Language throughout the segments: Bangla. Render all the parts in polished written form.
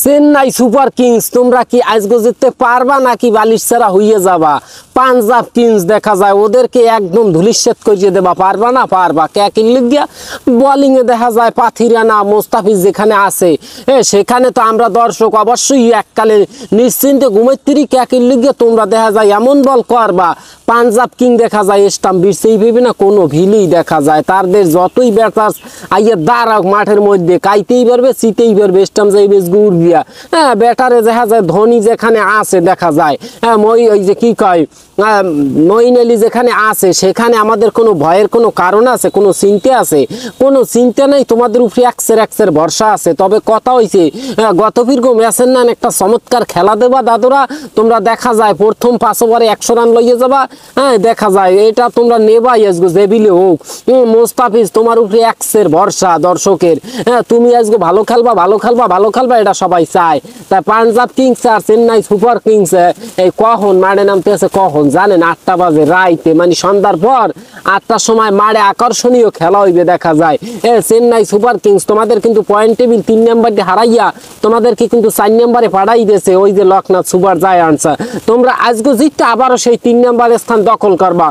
চেন্নাই সুপার কিংস তোমরা কি আজকে জিততে পারবা নাকি বালিশ ছাড়া হইয়ে যাবা? পাঞ্জাব কিংস দেখা যায় ওদেরকে একদম ধুলিশ্বেদ করিয়ে দেবা, পারবা না? পারবা। কে লিগিয়া বোলিং এ দেখা যায় পাথিরানা মোস্তাফিজ যেখানে আছে সেখানে তো আমরা দর্শক অবশ্যই এককালে নিশ্চিন্তে ঘুমাইতেরি। কে লিগিয়া তোমরা দেখা যায় এমন বল করবা, পাঞ্জাব কিং দেখা যায় স্টাম্প বিরছেই ভেবে না কোনো ভিলেই দেখা যায় তাদের যতই ব্যাটার আইয়ে দাঁড়াক মাঠের মধ্যে কাইতেই পারবে চিতেই পারবে, স্টাম্প যাইবে গুড় গিয়া। হ্যাঁ ব্যাটারে দেখা যায় ধোনি যেখানে আছে দেখা যায়, হ্যাঁ ওই যে কি কয় মঈন আলী যেখানে আছে সেখানে আমাদের কোনো ভয়ের কোনো কারণ আছে? কোনো চিন্তা আছে? কোনো চিন্তা নেই, তোমাদের উপরে একসের ভরসা আছে। তবে কথা হয়েছে গত ফিরগ ম্যাচের নান একটা চমৎকার খেলা দেবা দাদুরা, তোমরা দেখা যায় প্রথম 5 ওভারে 100 রান লইয়ে যাবা। হ্যাঁ দেখা যায় এটা তোমরা নেবাই আজগো জেবিলে হোক। মোস্তাফিজ তোমার উপরে একসের ভরসা দর্শকের। হ্যাঁ তুমি আজকে ভালো খেলবা এটা সবাই চায়। তাই পাঞ্জাব কিংস আর চেন্নাই সুপার কিংস এই কখন মাঠে নামতেছে কখন জানেন? 8টা বাজে রাইতে, মানে সন্ধ্যার পর 8টার সময় মাঠে আকর্ষণীয় খেলা হইবে দেখা যায়। চেন্নাই সুপার কিংস তোমাদের কিন্তু পয়েন্ট টেবিল 3 নম্বরটি হারাইয়া তোমাদেরকে কিন্তু 4 নম্বরে পাঠাই দিয়েছে ওই যে লখনৌ সুপার জায়ান্টস। তোমরা আজকে জিততে আবারও সেই 3 নম্বরের স্থান দখল করবা।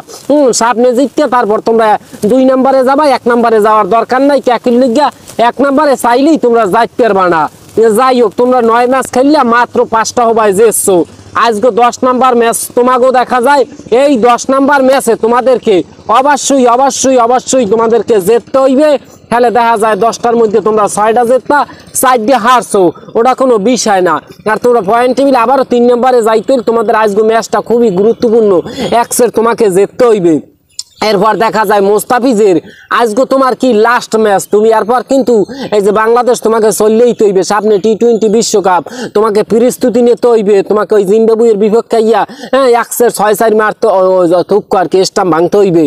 সামনে জিততে তারপর তোমরা 2 নম্বরে যাবা, 1 নম্বরে যাওয়ার দরকার নাই। কে লিগা 1 নম্বরে চাইলেই তোমরা যাইতে পারবা না। যাই হোক তোমরা 9 ম্যাচ খেললে মাত্র 5টা হবাই যেছো। আজকে 10 নম্বর ম্যাচ তোমাকেও দেখা যায়। এই 10 নম্বর ম্যাচে তোমাদেরকে অবশ্যই তোমাদেরকে জিততে হইবে। খেলে দেখা যায় 10টার মধ্যে তোমরা 6টা জিততা, 4 হারছো, ওটা কোনো বিষয় না। আর তোমরা পয়েন্ট টেবিলে আবারও 3 নম্বরে যাইতে তোমাদের আজকে ম্যাচটা খুবই গুরুত্বপূর্ণ, এক্সের তোমাকে জিততে হইবে। এরপর দেখা যায় মোস্তাফিজের আজকে তোমার কি লাস্ট ম্যাচ, তুমি এরপর কিন্তু এই যে বাংলাদেশ তোমাকে চললেই তৈবে সামনে টি20 বিশ্বকাপ, তোমাকে প্রস্তুতি নিতে হইবে। তোমাকে ওই জিম্বাবুয়ের বিপক্ষে ইয়া 106 মারতে আর কি স্টাম্প ভাঙতে হইবে।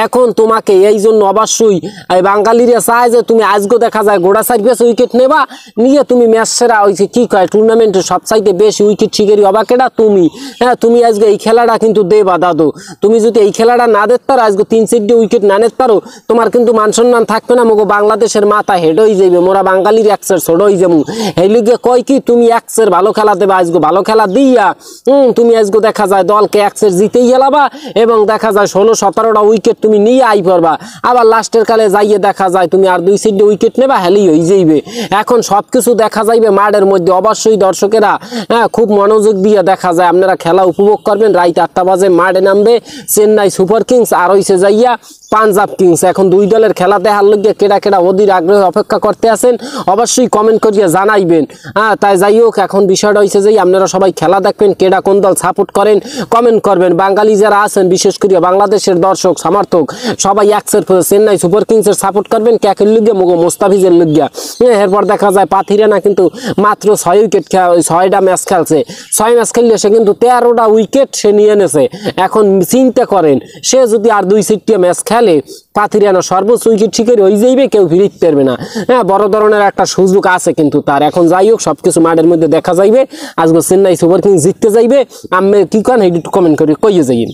এখন তোমাকে এই জন্য অবশ্যই বাঙালিরা চায় যে তুমি আজকে দেখা যায় গোড়া 4 উইকেট নেবা, নিয়ে তুমি ম্যাচ সেরা ওই যে কি কয় টুর্নামেন্টে সবচাইতে বেশি উইকেট শিকারি হবা কেডা? তুমি। হ্যাঁ তুমি আজকে এই খেলাটা কিন্তু দেবা দাদু। তুমি যদি এই খেলাটা না দেখতে পারো, আজকে 3-4 উইকেট না নিতে পারো, তোমার কিন্তু মান সম্মান থাকবে না। মগো বাংলাদেশের মাথা হেড হয়ে যাবে, মোরা বাঙালির একসের ছোট হয়ে যাবো। এই লিগে কয় কি তুমি একসের ভালো খেলা দেবে, আজকে ভালো খেলা দিয়া তুমি আজকে দেখা যায় দলকে একসের জিতেই হেলাবা এবং দেখা যায় 16-17টা উইকেট তুমি নিয়ে আই পারবা। আবার লাস্টের কালে যাইয়ে দেখা যায় তুমি আর 2-4 উইকেট নেবা, হেলেই হয়ে যাইবে। এখন সবকিছু দেখা যাইবে মাঠের মধ্যে। অবশ্যই দর্শকেরা খুব মনোযোগ দিয়ে দেখা যায় আপনারা খেলা উপভোগ করবেন। রাত 8টা বাজে মাঠে নামবে চেন্নাই সুপার কিংস আর হইছে যাইয়া পাঞ্জাব কিংস। এখন 2 দলের খেলা দেখার লগে কেডা অধীর আগ্রহে অপেক্ষা করতে আছেন অবশ্যই কমেন্ট করিয়া জানাইবেন। তাই যাই হোক এখন বিষয়টা হয়েছে যে আপনারা সবাই খেলা দেখবেন, কেডা কোন দল সাপোর্ট করেন কমেন্ট করবেন। বাঙালি যারা আছেন বিশেষ করে বাংলাদেশের দর্শক সমর্থক সবাই একসের চেন্নাই সুপার কিংসের সাপোর্ট করবেন। কেকের লিগে মগো মোস্তাফিজের লিগিয়া। এরপর দেখা যায় পাথিরানা কিন্তু মাত্র 6 উইকেট 6টা ম্যাচ খেলছে। 6 ম্যাচ খেললে সে কিন্তু 13টা উইকেট সে নিয়ে এনেছে। এখন চিন্তা করেন সে যদি আর 2-4টা ম্যাচ খেলে পাথিরানা সর্বোচ্চ উইকেট শিকারি হয়ে যাইবে, কেউ ফিরিতে পারবে না। হ্যাঁ বড় ধরনের একটা সুযোগ আছে কিন্তু তার। এখন যাই হোক সবকিছু মাঠের মধ্যে দেখা যাইবে। আজকে চেন্নাই সুপার কিংস জিততে যাইবে। আমি কি করেন একটু কমেন্ট করে কইয়ে যাইন।